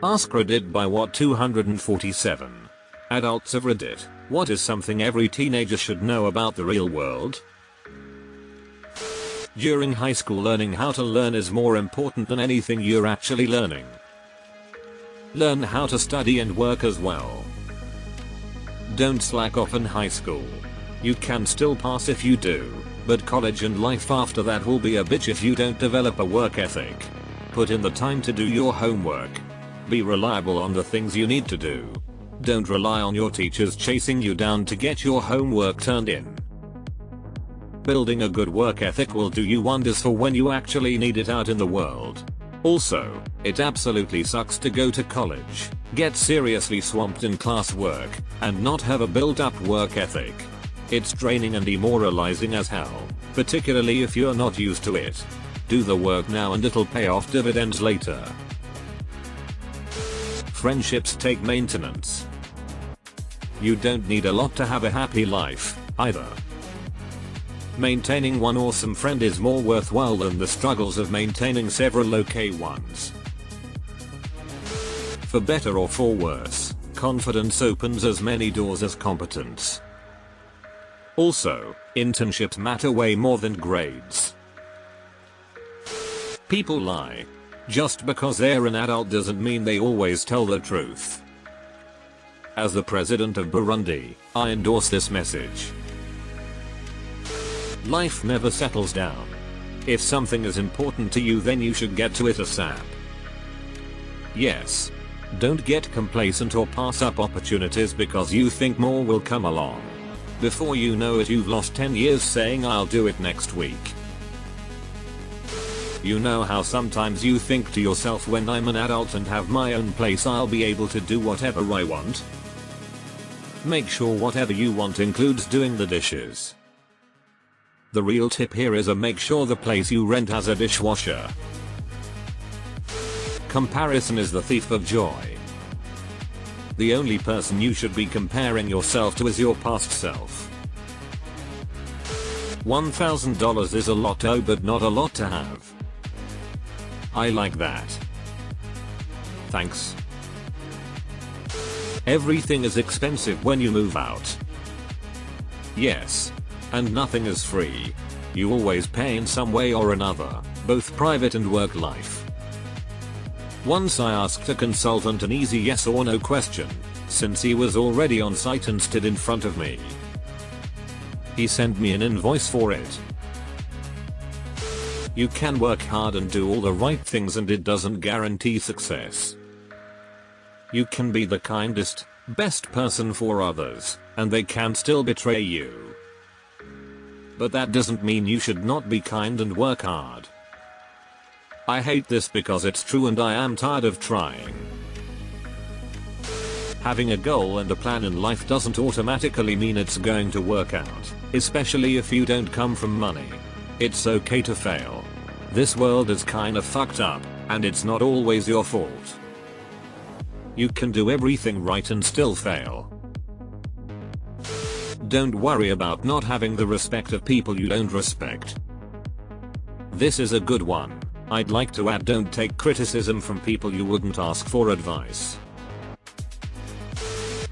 AskReddit by What 247. Adults of Reddit, what is something every teenager should know about the real world? During high school, learning how to learn is more important than anything you're actually learning. Learn how to study and work as well. Don't slack off in high school. You can still pass if you do, but college and life after that will be a bitch if you don't develop a work ethic. Put in the time to do your homework. Be reliable on the things you need to do. Don't rely on your teachers chasing you down to get your homework turned in. Building a good work ethic will do you wonders for when you actually need it out in the world. Also, it absolutely sucks to go to college, get seriously swamped in classwork, and not have a built-up work ethic. It's draining and demoralizing as hell, particularly if you're not used to it. Do the work now and it'll pay off dividends later. Friendships take maintenance. You don't need a lot to have a happy life, either. Maintaining one awesome friend is more worthwhile than the struggles of maintaining several okay ones. For better or for worse, confidence opens as many doors as competence. Also, internships matter way more than grades. People lie. Just because they're an adult doesn't mean they always tell the truth. As the president of Burundi, I endorse this message. Life never settles down. If something is important to you, then you should get to it ASAP. Yes. Don't get complacent or pass up opportunities because you think more will come along. Before you know it, you've lost 10 years saying I'll do it next week. You know how sometimes you think to yourself, when I'm an adult and have my own place, I'll be able to do whatever I want? Make sure whatever you want includes doing the dishes. The real tip here is make sure the place you rent has a dishwasher. Comparison is the thief of joy. The only person you should be comparing yourself to is your past self. $1,000 is a lot to owe, but not a lot to have. I like that. Thanks. Everything is expensive when you move out. Yes. And nothing is free. You always pay in some way or another, both private and work life. Once I asked a consultant an easy yes or no question, since he was already on site and stood in front of me. He sent me an invoice for it. You can work hard and do all the right things, and it doesn't guarantee success. You can be the kindest, best person for others, and they can still betray you. But that doesn't mean you should not be kind and work hard. I hate this because it's true and I am tired of trying. Having a goal and a plan in life doesn't automatically mean it's going to work out, especially if you don't come from money. It's okay to fail. This world is kinda fucked up, and it's not always your fault. You can do everything right and still fail. Don't worry about not having the respect of people you don't respect. This is a good one. I'd like to add, don't take criticism from people you wouldn't ask for advice.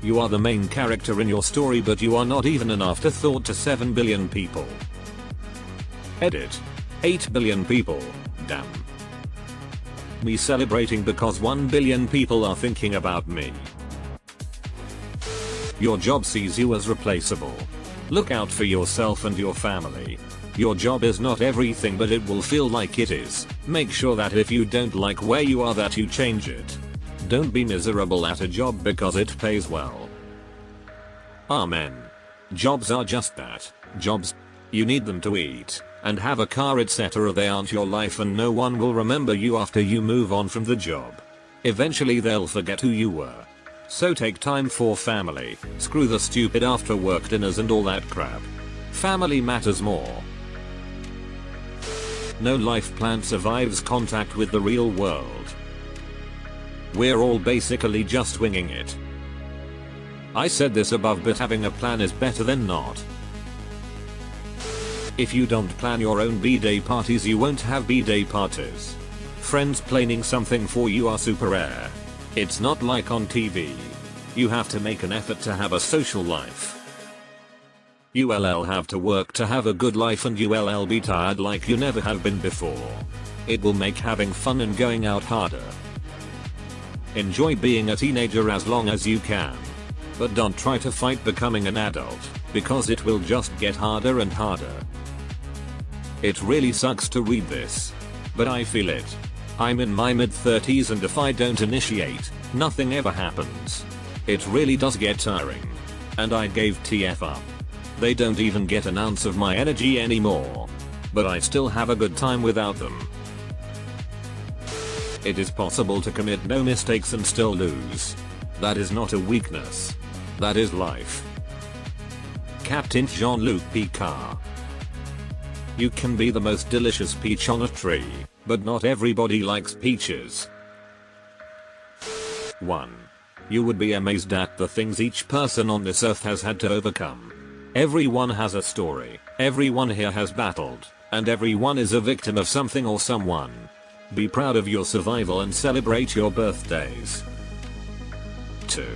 You are the main character in your story, but you are not even an afterthought to 7 billion people. Edit. 8 billion people, damn. Me celebrating because 1 billion people are thinking about me. Your job sees you as replaceable. Look out for yourself and your family. Your job is not everything, but it will feel like it is. Make sure that if you don't like where you are, that you change it. Don't be miserable at a job because it pays well. Amen. Jobs are just that, jobs. You need them to eat and have a car, etc. They aren't your life, and no one will remember you after you move on from the job. Eventually they'll forget who you were. So take time for family. Screw the stupid after work dinners and all that crap. Family matters more. No life plan survives contact with the real world. We're all basically just winging it. I said this above, but having a plan is better than not. If you don't plan your own B-day parties, you won't have B-day parties. Friends planning something for you are super rare. It's not like on TV. You have to make an effort to have a social life. You'll have to work to have a good life, and you'll be tired like you never have been before. It will make having fun and going out harder. Enjoy being a teenager as long as you can. But don't try to fight becoming an adult, because it will just get harder and harder. It really sucks to read this, but I feel it. I'm in my mid-30s, and if I don't initiate, nothing ever happens. It really does get tiring. And I gave TF up. They don't even get an ounce of my energy anymore. But I still have a good time without them. It is possible to commit no mistakes and still lose. That is not a weakness. That is life. Captain Jean-Luc Picard. You can be the most delicious peach on a tree, but not everybody likes peaches. 1. You would be amazed at the things each person on this earth has had to overcome. Everyone has a story, everyone here has battled, and everyone is a victim of something or someone. Be proud of your survival and celebrate your birthdays. 2.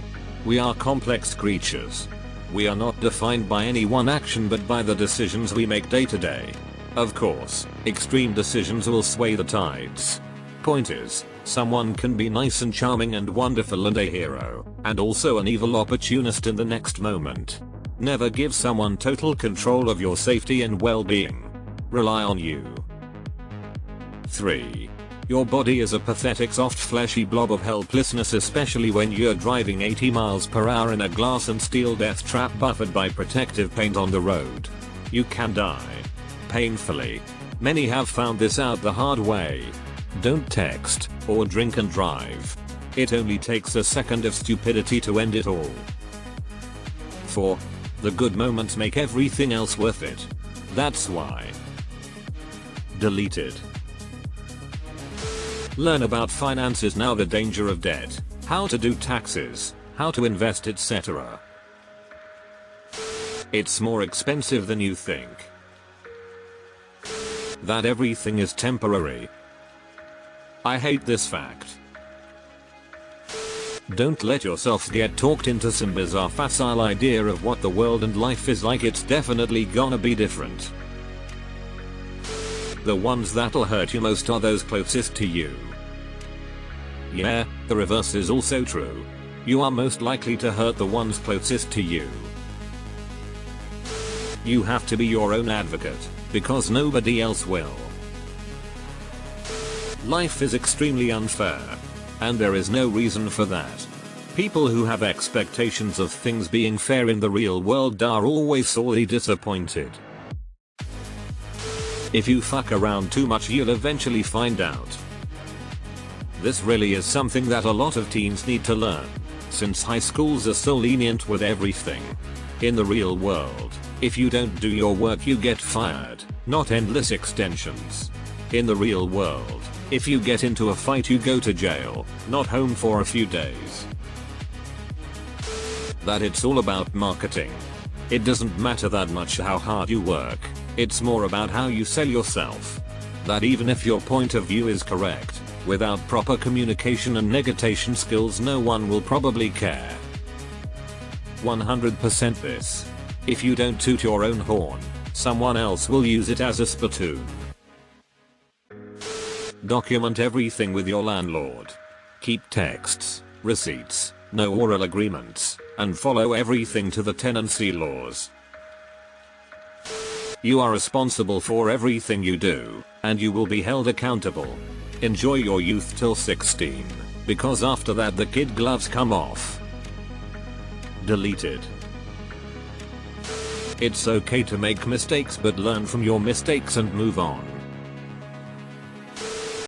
We are complex creatures. We are not defined by any one action but by the decisions we make day to day. Of course, extreme decisions will sway the tides. Point is, someone can be nice and charming and wonderful and a hero, and also an evil opportunist in the next moment. Never give someone total control of your safety and well-being. Rely on you. 3. Your body is a pathetic soft fleshy blob of helplessness, especially when you're driving 80 miles per hour in a glass and steel death trap buffered by protective paint on the road. You can die. Painfully. Many have found this out the hard way. Don't text or drink and drive. It only takes a second of stupidity to end it all. 4. The good moments make everything else worth it. That's why. Deleted. Learn about finances now, the danger of debt, how to do taxes, how to invest, etc. It's more expensive than you think. That everything is temporary. I hate this fact. Don't let yourself get talked into some bizarre facile idea of what the world and life is like. It's definitely gonna be different. The ones that'll hurt you most are those closest to you. Yeah, the reverse is also true. You are most likely to hurt the ones closest to you. You have to be your own advocate, because nobody else will. Life is extremely unfair. And there is no reason for that. People who have expectations of things being fair in the real world are always sorely disappointed. If you fuck around too much, you'll eventually find out. This really is something that a lot of teens need to learn, since high schools are so lenient with everything. In the real world, if you don't do your work you get fired, not endless extensions. In the real world, if you get into a fight you go to jail, not home for a few days. That it's all about marketing. It doesn't matter that much how hard you work, it's more about how you sell yourself. That even if your point of view is correct, without proper communication and negotiation skills no one will probably care. 100% this. If you don't toot your own horn, someone else will use it as a spittoon. Document everything with your landlord. Keep texts, receipts, no oral agreements, and follow everything to the tenancy laws. You are responsible for everything you do, and you will be held accountable. Enjoy your youth till 16, because after that the kid gloves come off. Deleted. It's okay to make mistakes, but learn from your mistakes and move on.